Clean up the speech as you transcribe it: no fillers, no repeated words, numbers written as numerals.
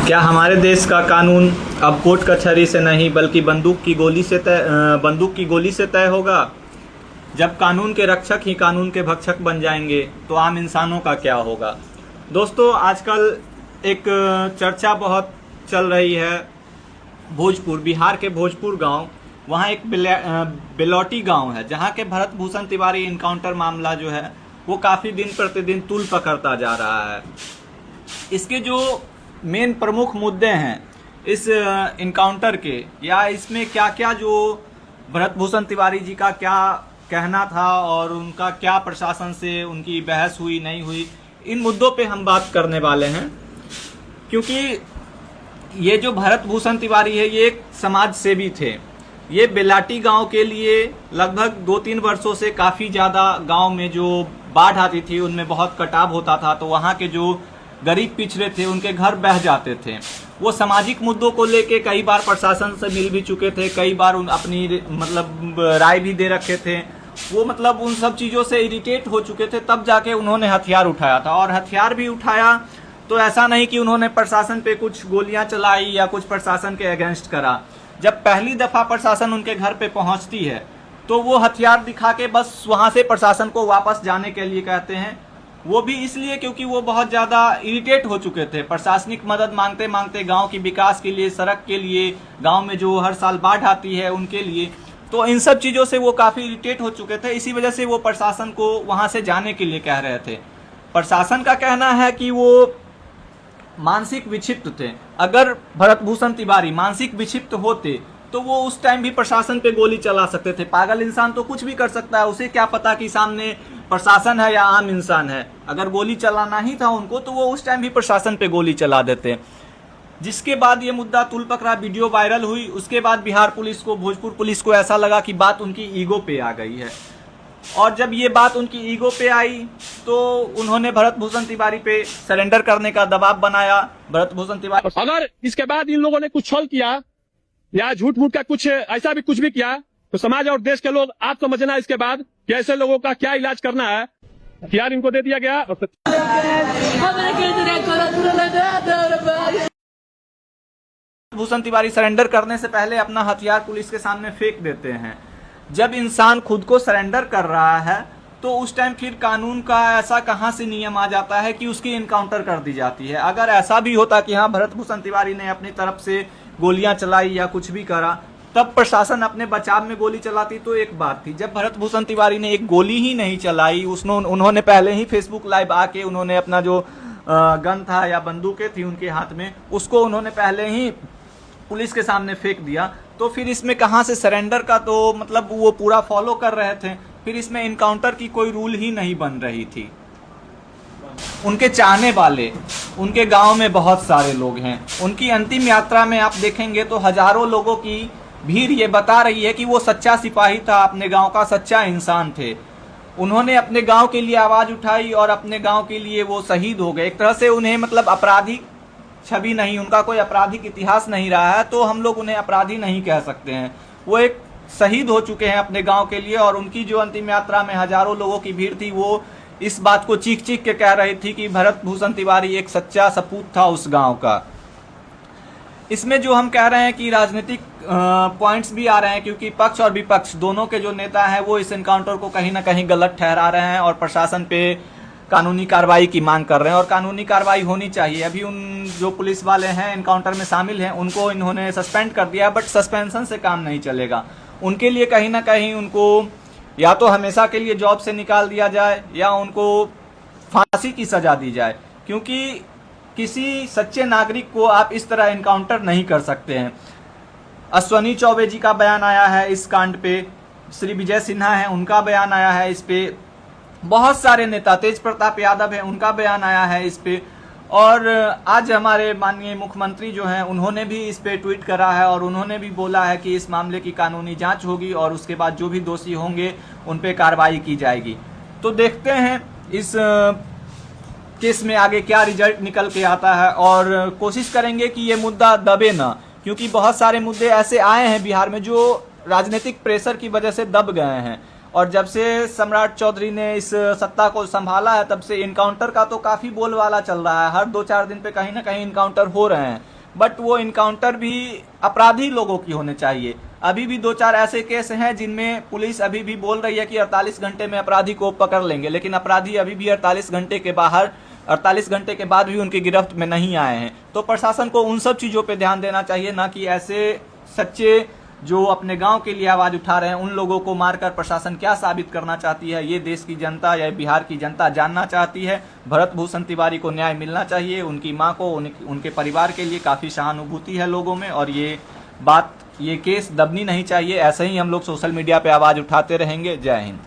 क्या हमारे देश का कानून अब कोर्ट कचहरी से नहीं बल्कि बंदूक की गोली से तय होगा? जब कानून के रक्षक ही कानून के भक्षक बन जाएंगे तो आम इंसानों का क्या होगा? दोस्तों, आजकल एक चर्चा बहुत चल रही है। भोजपुर, बिहार के भोजपुर गांव, वहाँ एक बेलौटी गांव है जहाँ के भरत भूषण तिवारी इनकाउंटर मामला जो है वो काफ़ी दिन प्रतिदिन तूल पकड़ता जा रहा है। इसके जो मेन प्रमुख मुद्दे हैं इस इनकाउंटर के, या इसमें क्या क्या जो भरत भूषण तिवारी जी का क्या कहना था और उनका क्या प्रशासन से उनकी बहस हुई नहीं हुई, इन मुद्दों पे हम बात करने वाले हैं। क्योंकि ये जो भरत भूषण तिवारी है ये एक समाज सेवी थे। ये बेलाटी गांव के लिए लगभग 2-3 वर्षों से काफ़ी ज़्यादा गांव में जो बाढ़ आती थी उनमें बहुत कटाव होता था, तो वहाँ के जो गरीब पिछड़े थे उनके घर बह जाते थे। वो सामाजिक मुद्दों को लेके कई बार प्रशासन से मिल भी चुके थे, कई बार अपनी राय भी दे रखे थे। वो उन सब चीज़ों से इरिटेट हो चुके थे, तब जाके उन्होंने हथियार उठाया था। और हथियार भी उठाया तो ऐसा नहीं कि उन्होंने प्रशासन पे कुछ गोलियां चलाई या कुछ प्रशासन के अगेंस्ट करा। जब पहली दफ़ा प्रशासन उनके घर पे पहुंचती है तो वो हथियार दिखा के बस वहां से प्रशासन को वापस जाने के लिए कहते हैं। वो भी इसलिए क्योंकि वो बहुत ज़्यादा इरिटेट हो चुके थे। प्रशासनिक मदद मांगते मांगते गांव की विकास के लिए, सड़क के लिए, गांव में जो हर साल बाढ़ आती है उनके लिए, तो इन सब चीज़ों से वो काफ़ी इरिटेट हो चुके थे। इसी वजह से वो प्रशासन को वहां से जाने के लिए कह रहे थे। प्रशासन का कहना है कि वो मानसिक विक्षिप्त थे। अगर भरत भूषण तिवारी मानसिक विक्षिप्त होते तो वो उस टाइम भी प्रशासन पे गोली चला सकते थे। पागल इंसान तो कुछ भी कर सकता है, उसे क्या पता कि सामने प्रशासन है या आम इंसान है। अगर गोली चलाना ही था उनको तो वो उस टाइम भी प्रशासन पे गोली चला देते। जिसके बाद ये मुद्दा तुल पकड़ा, वीडियो वायरल हुई। उसके बाद बिहार पुलिस को, भोजपुर पुलिस को ऐसा लगा कि बात उनकी ईगो पे आ गई है। और जब ये बात उनकी ईगो पे आई तो उन्होंने भरत भूषण तिवारी पे सरेंडर करने का दबाव बनाया। भरत भूषण तिवारी, अगर इसके बाद इन लोगों ने कुछ छल किया या झूठ मूठ का कुछ ऐसा भी कुछ भी किया तो समाज और देश के लोग आप समझना इसके बाद कि ऐसे लोगों का क्या इलाज करना है। हथियार इनको दे दिया गया। भूषण तिवारी सरेंडर करने से पहले अपना हथियार पुलिस के सामने फेंक देते हैं। जब इंसान खुद को सरेंडर कर रहा है तो उस टाइम फिर कानून का ऐसा कहां से नियम आ जाता है कि उसकी इनकाउंटर कर दी जाती है। अगर ऐसा भी होता कि हाँ, भरत भूषण तिवारी ने अपनी तरफ से गोलियां चलाई या कुछ भी करा, तब प्रशासन अपने बचाव में गोली चलाती तो एक बात थी। जब भरत भूषण तिवारी ने एक गोली ही नहीं चलाई, उन्होंने पहले ही फेसबुक लाइव आके उन्होंने अपना जो गन था या बंदूकें थी उनके हाथ में, उसको उन्होंने पहले ही पुलिस के सामने फेंक दिया। तो फिर इसमें कहाँ से सरेंडर का, तो वो पूरा फॉलो कर रहे थे। फिर इसमें इनकाउंटर की कोई रूल ही नहीं बन रही थी। उनके चाहने वाले उनके गांव में बहुत सारे लोग हैं। उनकी अंतिम यात्रा में आप देखेंगे तो हजारों लोगों की भीड़ ये बता रही है कि वो सच्चा सिपाही था, अपने गांव का सच्चा इंसान थे। उन्होंने अपने गांव के लिए आवाज उठाई और अपने गांव के लिए वो शहीद हो गए। एक तरह से उन्हें अपराधी छवि नहीं, उनका कोई आपराधिक इतिहास नहीं रहा है, तो हम लोग उन्हें अपराधी नहीं कह सकते हैं। वो एक शहीद हो चुके हैं अपने गांव के लिए। और उनकी जो अंतिम यात्रा में हजारों लोगों की भीड़ थी वो इस बात को चीख चीख के कह रही थी कि भरत भूषण तिवारी एक सच्चा सपूत था उस गांव का। इसमें जो हम कह रहे हैं कि राजनीतिक पॉइंट्स भी आ रहे हैं, क्योंकि पक्ष और विपक्ष दोनों के जो नेता हैं वो इस एनकाउंटर को कहीं ना कहीं गलत ठहरा रहे हैं और प्रशासन पे कानूनी कार्रवाई की मांग कर रहे हैं। और कानूनी कार्रवाई होनी चाहिए। अभी उन जो पुलिस वाले हैं एनकाउंटर में शामिल हैं उनको इन्होंने सस्पेंड कर दिया, बट सस्पेंशन से काम नहीं चलेगा। उनके लिए कहीं ना कहीं उनको या तो हमेशा के लिए जॉब से निकाल दिया जाए या उनको फांसी की सजा दी जाए। क्योंकि किसी सच्चे नागरिक को आप इस तरह इनकाउंटर नहीं कर सकते हैं। अश्वनी चौबे जी का बयान आया है इस कांड पे, श्री विजय सिन्हा है उनका बयान आया है इस पे, बहुत सारे नेता, तेज प्रताप यादव है उनका बयान आया है इस पे। और आज हमारे माननीय मुख्यमंत्री जो हैं उन्होंने भी इस पे ट्वीट करा है और उन्होंने भी बोला है कि इस मामले की कानूनी जांच होगी और उसके बाद जो भी दोषी होंगे उन पे कार्रवाई की जाएगी। तो देखते हैं इस केस में आगे क्या रिजल्ट निकल के आता है और कोशिश करेंगे कि ये मुद्दा दबे ना, क्योंकि बहुत सारे मुद्दे ऐसे आए हैं बिहार में जो राजनीतिक प्रेशर की वजह से दब गए हैं। और जब से सम्राट चौधरी ने इस सत्ता को संभाला है तब से इनकाउंटर का तो काफ़ी बोलबाला चल रहा है। हर 2-4 दिन पे कहीं ना कहीं इनकाउंटर हो रहे हैं। बट वो इनकाउंटर भी अपराधी लोगों की होने चाहिए। अभी भी 2-4 ऐसे केस हैं जिनमें पुलिस अभी भी बोल रही है कि 48 घंटे में अपराधी को पकड़ लेंगे, लेकिन अपराधी अभी भी 48 घंटे के बाद भी उनकी गिरफ्त में नहीं आए हैं। तो प्रशासन को उन सब चीजों पे ध्यान देना चाहिए, ना कि ऐसे सच्चे जो अपने गांव के लिए आवाज उठा रहे हैं उन लोगों को मारकर प्रशासन क्या साबित करना चाहती है, ये देश की जनता या बिहार की जनता जानना चाहती है। भरत भूषण तिवारी को न्याय मिलना चाहिए। उनकी मां को, उनके परिवार के लिए काफी सहानुभूति है लोगों में, और ये केस दबनी नहीं चाहिए। ऐसे ही हम लोग सोशल मीडिया पे आवाज उठाते रहेंगे। जय हिंद।